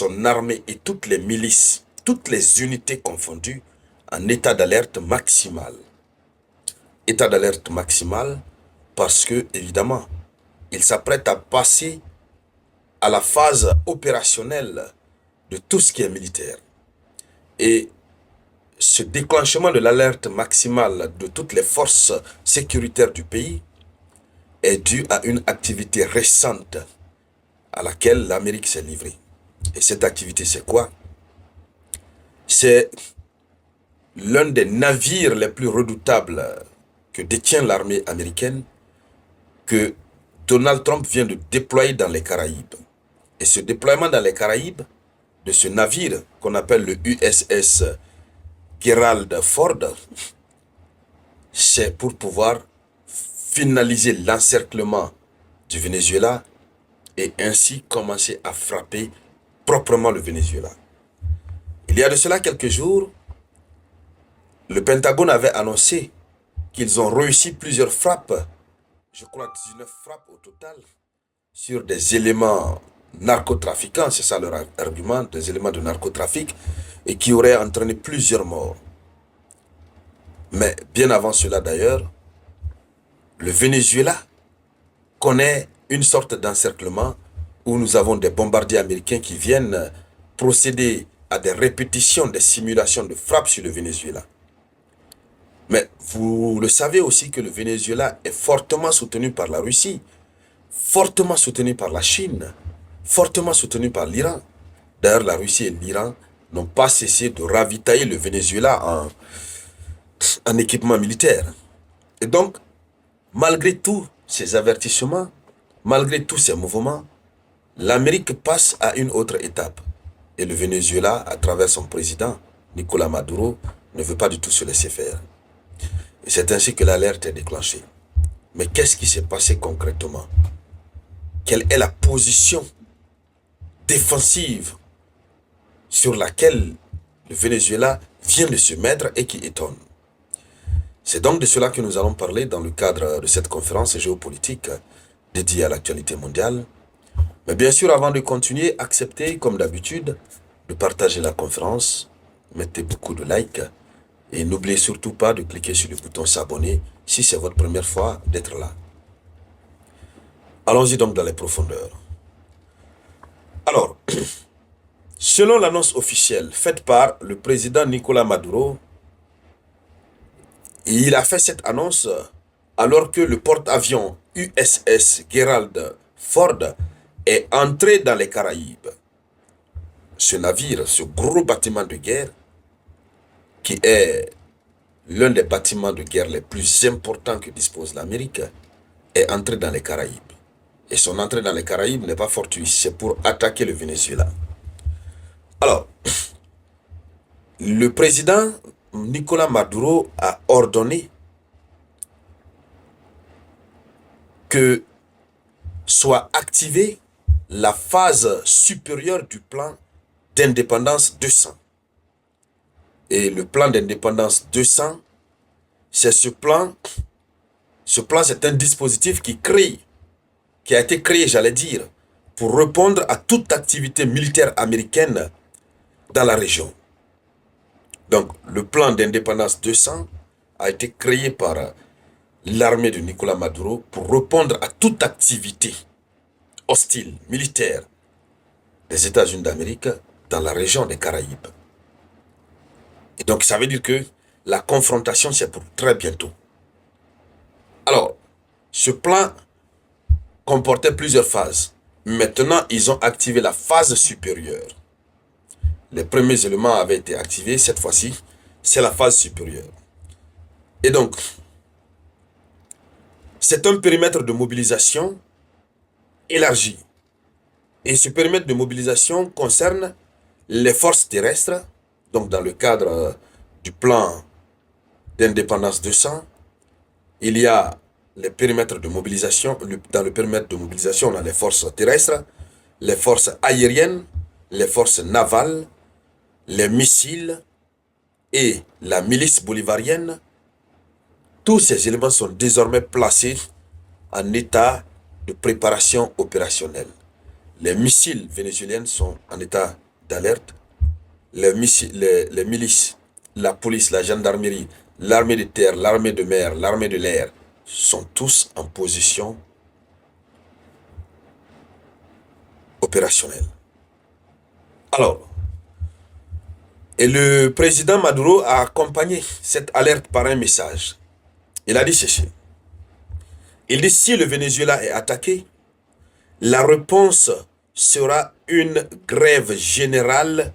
son armée et toutes les milices, toutes les unités confondues, en état d'alerte maximale. État d'alerte maximale parce que, évidemment, il s'apprête à passer à la phase opérationnelle de tout ce qui est militaire. Et ce déclenchement de l'alerte maximale de toutes les forces sécuritaires du pays est dû à une activité récente à laquelle l'Amérique s'est livrée. Et cette activité, c'est quoi? C'est l'un des navires les plus redoutables que détient l'armée américaine que Donald Trump vient de déployer dans les Caraïbes. Et ce déploiement dans les Caraïbes de ce navire qu'on appelle le USS Gerald Ford, c'est pour pouvoir finaliser l'encerclement du Venezuela et ainsi commencer à frapper proprement le Venezuela. Il y a de cela quelques jours, le Pentagone avait annoncé qu'ils ont réussi plusieurs frappes, je crois 19 frappes au total, sur des éléments narcotrafiquants, c'est ça leur argument, des éléments de narcotrafic, et qui auraient entraîné plusieurs morts. Mais bien avant cela d'ailleurs, le Venezuela connaît une sorte d'encerclement où nous avons des bombardiers américains qui viennent procéder à des répétitions, des simulations de frappes sur le Venezuela. Mais vous le savez aussi que le Venezuela est fortement soutenu par la Russie, fortement soutenu par la Chine, fortement soutenu par l'Iran. D'ailleurs, la Russie et l'Iran n'ont pas cessé de ravitailler le Venezuela en équipement militaire. Et donc, malgré tous ces avertissements, malgré tous ces mouvements, l'Amérique passe à une autre étape. Et le Venezuela, à travers son président, Nicolás Maduro, ne veut pas du tout se laisser faire. Et c'est ainsi que l'alerte est déclenchée. Mais qu'est-ce qui s'est passé concrètement? Quelle est la position défensive sur laquelle le Venezuela vient de se mettre et qui étonne? C'est donc de cela que nous allons parler dans le cadre de cette conférence géopolitique dédiée à l'actualité mondiale. Mais bien sûr, avant de continuer, acceptez, comme d'habitude, de partager la conférence, mettez beaucoup de likes et n'oubliez surtout pas de cliquer sur le bouton s'abonner si c'est votre première fois d'être là. Allons-y donc dans les profondeurs. Alors, selon l'annonce officielle faite par le président Nicolás Maduro, il a fait cette annonce alors que le porte-avions USS Gerald Ford est entré dans les Caraïbes. Ce navire, ce gros bâtiment de guerre, qui est l'un des bâtiments de guerre les plus importants que dispose l'Amérique, est entré dans les Caraïbes. Et son entrée dans les Caraïbes n'est pas fortuite, c'est pour attaquer le Venezuela. Alors, le président Nicolás Maduro a ordonné que soit activée la phase supérieure du plan d'indépendance 200. Et le plan d'indépendance 200, c'est ce plan, c'est un dispositif qui a été créé, j'allais dire, pour répondre à toute activité militaire américaine dans la région. Donc, le plan d'indépendance 200 a été créé par l'armée de Nicolás Maduro pour répondre à toute activité hostile, militaire des États-Unis d'Amérique dans la région des Caraïbes. Et donc, ça veut dire que la confrontation, c'est pour très bientôt. Alors, ce plan comportait plusieurs phases. Maintenant, ils ont activé la phase supérieure. Les premiers éléments avaient été activés. Cette fois-ci, c'est la phase supérieure. Et donc, c'est un périmètre de mobilisation élargi. Et ce périmètre de mobilisation concerne les forces terrestres. Donc, dans le cadre du plan d'indépendance 200, il y a les périmètres de mobilisation. Dans le périmètre de mobilisation, on a les forces terrestres, les forces aériennes, les forces navales, les missiles et la milice bolivarienne. Tous ces éléments sont désormais placés en état de préparation opérationnelle. Les missiles vénézuéliens sont en état d'alerte, les milices, la police, la gendarmerie, l'armée de terre, l'armée de mer, l'armée de l'air sont tous en position opérationnelle. Alors, et le président Maduro a accompagné cette alerte par un message. Il a dit ceci. Il dit, si le Venezuela est attaqué, la réponse sera une grève générale,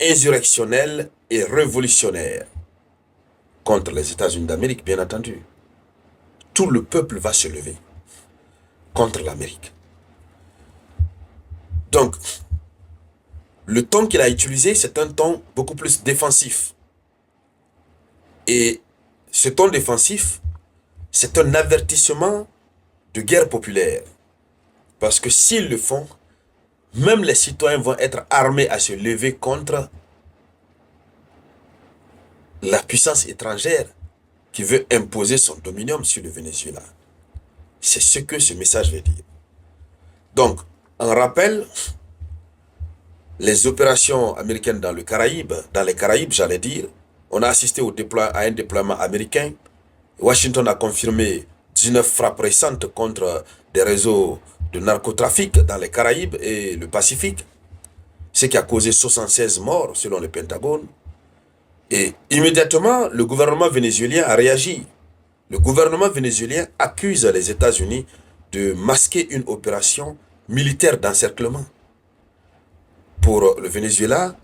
insurrectionnelle et révolutionnaire. Contre les États-Unis d'Amérique, bien entendu. Tout le peuple va se lever contre l'Amérique. Donc, le ton qu'il a utilisé, c'est un ton beaucoup plus défensif. Et ce ton défensif, c'est un avertissement de guerre populaire. Parce que s'ils le font, même les citoyens vont être armés à se lever contre la puissance étrangère qui veut imposer son dominium sur le Venezuela. C'est ce que ce message veut dire. Donc, en rappel, les opérations américaines dans les Caraïbes, j'allais dire, on a assisté à un déploiement américain. Washington a confirmé 19 frappes récentes contre des réseaux de narcotrafic dans les Caraïbes et le Pacifique, ce qui a causé 76 morts selon le Pentagone. Et immédiatement, le gouvernement vénézuélien a réagi. Le gouvernement vénézuélien accuse les États-Unis de masquer une opération militaire d'encerclement. Pour le Venezuela,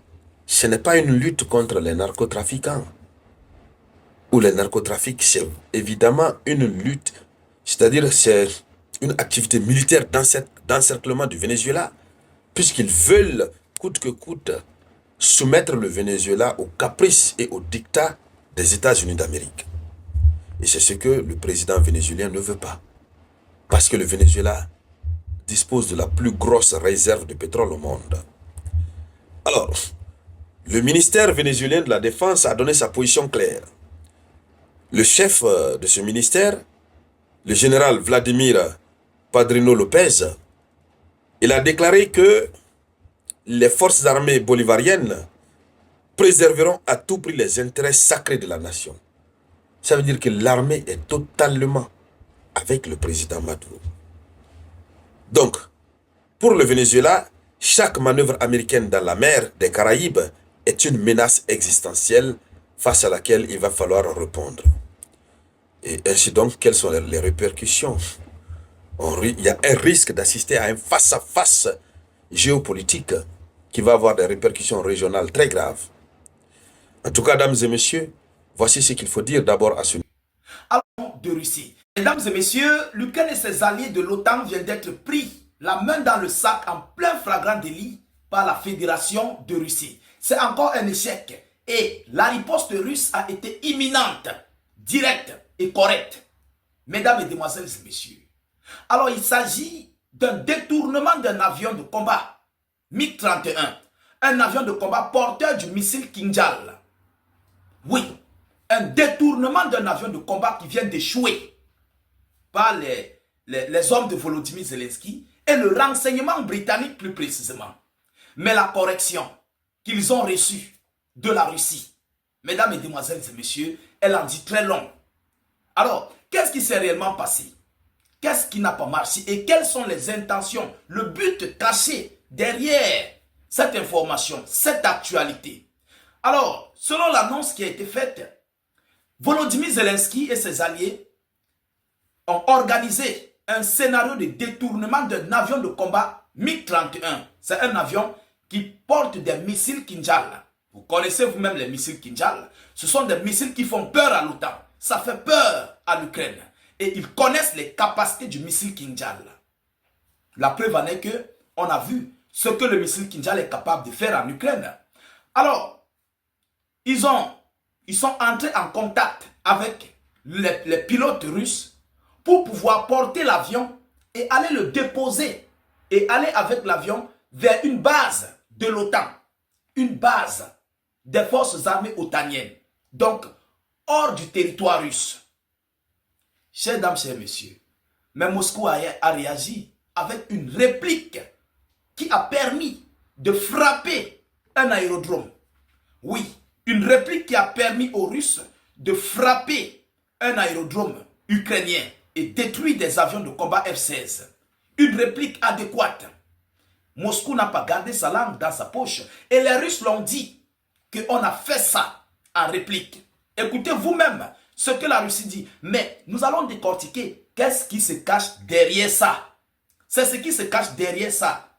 ce n'est pas une lutte contre les narcotrafiquants. Ou les narcotrafics, c'est évidemment une lutte, c'est-à-dire c'est une activité militaire d'encerclement du Venezuela, puisqu'ils veulent, coûte que coûte, soumettre le Venezuela aux caprices et aux dictats des États-Unis d'Amérique. Et c'est ce que le président vénézuélien ne veut pas. Parce que le Venezuela dispose de la plus grosse réserve de pétrole au monde. Alors, le ministère vénézuélien de la Défense a donné sa position claire. Le chef de ce ministère, le général Vladimir Padrino Lopez, il a déclaré que les forces armées bolivariennes préserveront à tout prix les intérêts sacrés de la nation. Ça veut dire que l'armée est totalement avec le président Maduro. Donc, pour le Venezuela, chaque manœuvre américaine dans la mer des Caraïbes est une menace existentielle face à laquelle il va falloir répondre. Et ainsi donc, quelles sont les répercussions? Il y a un risque d'assister à un face-à-face géopolitique qui va avoir des répercussions régionales très graves. En tout cas, mesdames et messieurs, voici ce qu'il faut dire d'abord à ce niveau. Alors, de Russie. Mesdames et messieurs, l'Ukraine et ses alliés de l'OTAN viennent d'être pris la main dans le sac en plein flagrant délit par la Fédération de Russie. C'est encore un échec et la riposte russe a été imminente, directe et correcte. Mesdames, et Mesdemoiselles et messieurs, alors il s'agit d'un détournement d'un avion de combat MiG-31, un avion de combat porteur du missile Kinjal. Oui, un détournement d'un avion de combat qui vient d'échouer par les hommes de Volodymyr Zelensky et le renseignement britannique plus précisément. Mais la correction qu'ils ont reçue de la Russie, mesdames, et Mesdemoiselles et messieurs, elle en dit très long. Alors, qu'est-ce qui s'est réellement passé? Qu'est-ce qui n'a pas marché et quelles sont les intentions, le but caché derrière cette information, cette actualité? Alors, selon l'annonce qui a été faite, Volodymyr Zelensky et ses alliés ont organisé un scénario de détournement d'un avion de combat MiG-31. C'est un avion qui porte des missiles Kinjal. Vous connaissez vous-même les missiles Kinjal. Ce sont des missiles qui font peur à l'OTAN. Ça fait peur à l'Ukraine. Et ils connaissent les capacités du missile Kinjal. La preuve en est que on a vu ce que le missile Kinjal est capable de faire en Ukraine. Alors, ils sont entrés en contact avec les pilotes russes pour pouvoir porter l'avion et aller le déposer et aller avec l'avion vers une base de l'OTAN, une base des forces armées otaniennes, donc hors du territoire russe. Chers dames, chers messieurs, mais Moscou a réagi avec une réplique qui a permis de frapper un aérodrome. Oui, une réplique qui a permis aux Russes de frapper un aérodrome ukrainien et détruire des avions de combat F-16. Une réplique adéquate. Moscou n'a pas gardé sa langue dans sa poche. Et les Russes l'ont dit qu'on a fait ça en réplique. Écoutez vous-même ce que la Russie dit. Mais nous allons décortiquer qu'est-ce qui se cache derrière ça. C'est ce qui se cache derrière ça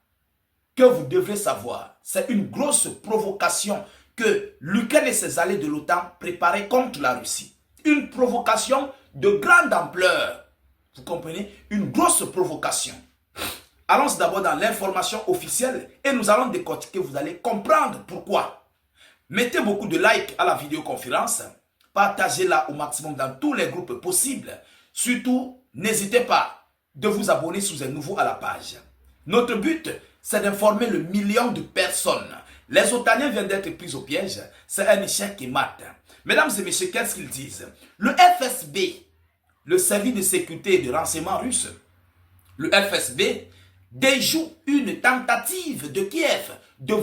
que vous devrez savoir. C'est une grosse provocation que l'Ukraine et ses alliés de l'OTAN préparaient contre la Russie. Une provocation de grande ampleur. Vous comprenez? Une grosse provocation. Allons d'abord dans l'information officielle et nous allons décortiquer, vous allez comprendre pourquoi. Mettez beaucoup de likes à la vidéoconférence, partagez-la au maximum dans tous les groupes possibles. Surtout, n'hésitez pas de vous abonner si vous êtes nouveau à la page. Notre but, c'est d'informer le million de personnes. Les Otaniens viennent d'être pris au piège, c'est un échec qui mate. Mesdames et messieurs, qu'est-ce qu'ils disent? Le FSB, le service de sécurité et de renseignement russe, le FSB, déjoue une tentative de Kiev de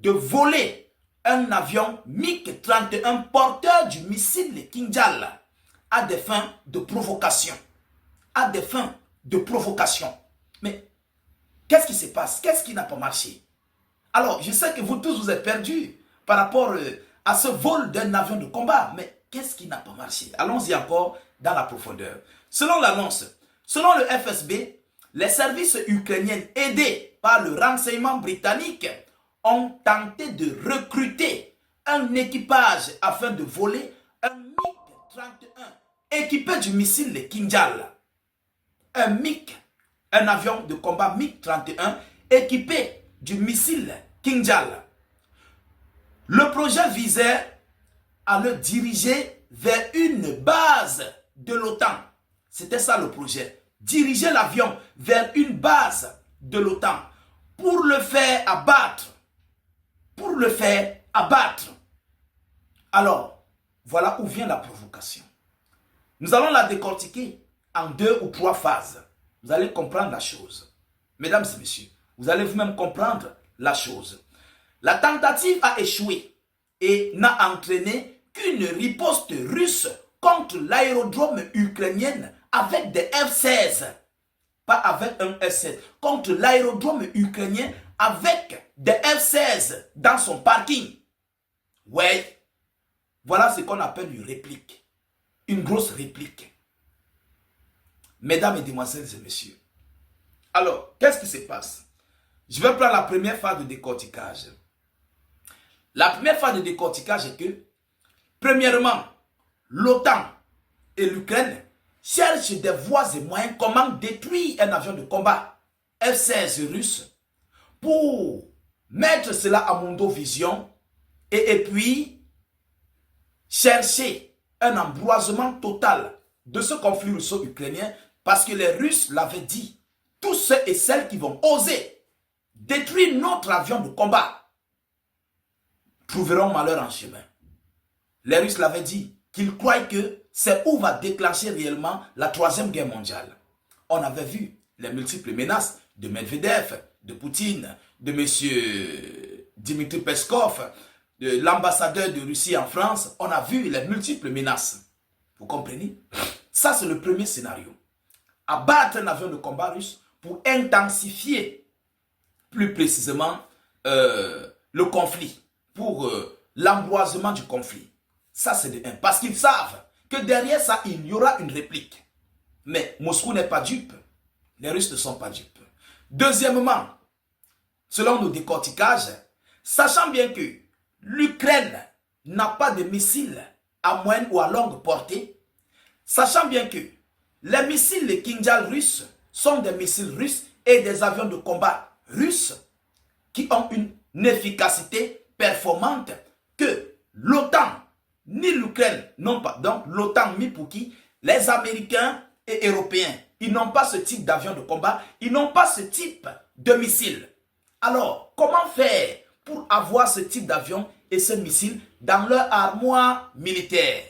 voler un avion MiG-31 porteur du missile Kinjal à des fins de provocation. À des fins de provocation. Mais qu'est-ce qui se passe? Qu'est-ce qui n'a pas marché? Alors, je sais que vous tous vous êtes perdus par rapport à ce vol d'un avion de combat. Mais qu'est-ce qui n'a pas marché? Allons-y encore dans la profondeur. Selon l'annonce, selon le FSB, les services ukrainiens aidés par le renseignement britannique ont tenté de recruter un équipage afin de voler un MiG-31 équipé du missile Kinjal. Un MiG, un avion de combat MiG-31 équipé du missile Kinjal. Le projet visait à le diriger vers une base de l'OTAN. C'était ça le projet. Diriger l'avion vers une base de l'OTAN pour le faire abattre. Pour le faire abattre. Alors, voilà où vient la provocation. Nous allons la décortiquer en 2 ou 3 phases. Vous allez comprendre la chose. Mesdames et messieurs, vous allez vous-même comprendre la chose. La tentative a échoué et n'a entraîné qu'une riposte russe contre l'aérodrome ukrainien avec des F-16. Pas avec un F-16. Contre l'aérodrome ukrainien avec des F-16 dans son parking. Ouais. Voilà ce qu'on appelle une réplique. Une grosse réplique. Mesdames et demoiselles et messieurs. Alors, qu'est-ce qui se passe? Je vais prendre la première phase de décortiquage. La première phase de décortiquage est que, premièrement, l'OTAN et l'Ukraine cherchent des voies et moyens comment détruire un avion de combat F-16 russe pour mettre cela à Mondovision et puis chercher un embrasement total de ce conflit russo-ukrainien parce que les Russes l'avaient dit. Tous ceux et celles qui vont oser détruire notre avion de combat trouveront malheur en chemin. Les Russes l'avaient dit qu'ils croient que c'est où va déclencher réellement la 3e guerre mondiale. On avait vu les multiples menaces de Medvedev, de Poutine, de M. Dmitry Peskov, de l'ambassadeur de Russie en France. On a vu les multiples menaces. Vous comprenez? Ça, c'est le premier scénario. Abattre un avion de combat russe pour intensifier plus précisément le conflit, pour l'embrasement du conflit. Ça, c'est de 1. Parce qu'ils savent que derrière ça, il y aura une réplique. Mais Moscou n'est pas dupe. Les Russes ne sont pas dupes. Deuxièmement, selon nos décortiquages, sachant bien que l'Ukraine n'a pas de missiles à moyenne ou à longue portée, sachant bien que les missiles Kinjal russes sont des missiles russes et des avions de combat russes qui ont une efficacité performante que l'OTAN ni l'Ukraine n'ont pas. Donc l'OTAN mis pour qui? Les Américains et Européens. Ils n'ont pas ce type d'avion de combat. Ils n'ont pas ce type de missile. Alors, comment faire pour avoir ce type d'avion et ce missile dans leur armoire militaire?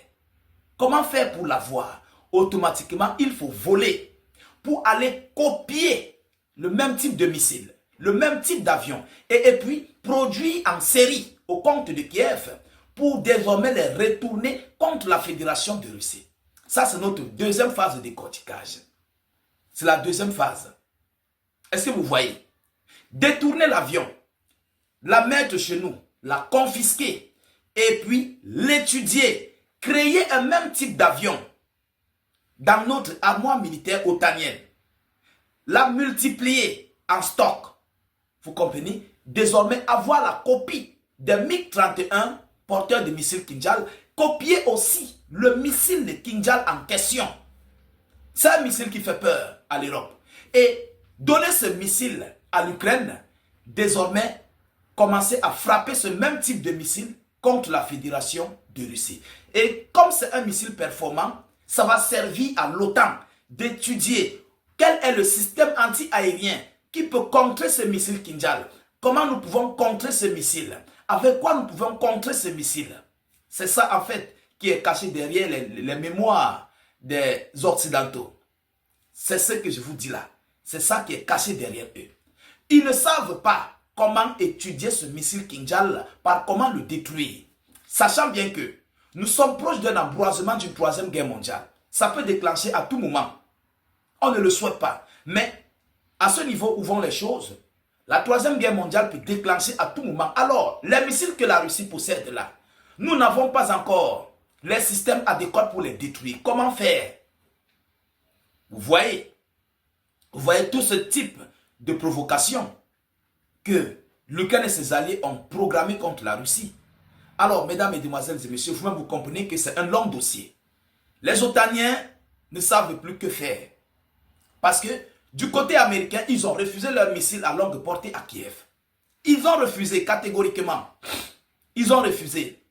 Comment faire pour l'avoir? Automatiquement, il faut voler pour aller copier le même type de missile, le même type d'avion et puis produits en série au compte de Kiev pour désormais les retourner contre la Fédération de Russie. Ça, c'est notre deuxième phase de décortiquage. C'est la deuxième phase. Est-ce que vous voyez? Détourner l'avion, la mettre chez nous, la confisquer, et puis l'étudier, créer un même type d'avion dans notre armoire militaire otanienne, la multiplier en stock. Vous comprenez? Désormais, avoir la copie des MiG-31 porteurs de missiles Kinjal, copier aussi le missile de Kinjal en question. C'est un missile qui fait peur à l'Europe. Et donner ce missile à l'Ukraine, désormais, commencer à frapper ce même type de missile contre la Fédération de Russie. Et comme c'est un missile performant, ça va servir à l'OTAN d'étudier quel est le système anti-aérien qui peut contrer ce missile Kinjal. Comment nous pouvons contrer ce missile? Avec quoi nous pouvons contrer ce missile? C'est ça en fait qui est caché derrière les mémoires des Occidentaux. C'est ce que je vous dis là. C'est ça qui est caché derrière eux. Ils ne savent pas comment étudier ce missile Kinjal, par comment le détruire. Sachant bien que nous sommes proches d'un embrasement d'une troisième guerre mondiale. Ça peut déclencher à tout moment. On ne le souhaite pas. Mais à ce niveau où vont les choses, la troisième guerre mondiale peut déclencher à tout moment. Alors, les missiles que la Russie possède là, nous n'avons pas encore les systèmes adéquats pour les détruire. Comment faire? Vous voyez tout ce type de provocation que l'Ukraine et ses alliés ont programmé contre la Russie. Alors, mesdames, mesdemoiselles et messieurs, vous comprenez que c'est un long dossier. Les Otaniens ne savent plus que faire. Parce que du côté américain, ils ont refusé leurs missiles à longue portée à Kiev. Ils ont refusé catégoriquement. Ils ont refusé.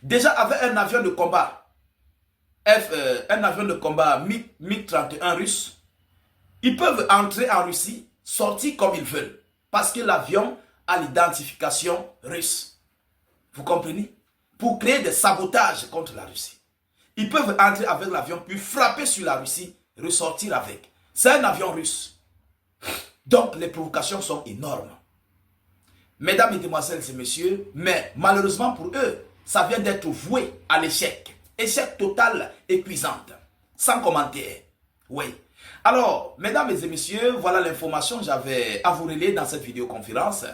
Déjà avec un avion de combat, un avion de combat MiG-31 russe, ils peuvent entrer en Russie, sortir comme ils veulent. Parce que l'avion a l'identification russe. Vous comprenez? Pour créer des sabotages contre la Russie. Ils peuvent entrer avec l'avion, puis frapper sur la Russie, ressortir avec. C'est un avion russe. Donc les provocations sont énormes. Mesdames, mesdemoiselles et messieurs, mais malheureusement pour eux, ça vient d'être voué à l'échec. Échec total et cuisante. Sans commentaire. Oui. Alors, mesdames et messieurs, voilà l'information que j'avais à vous relayer dans cette vidéoconférence.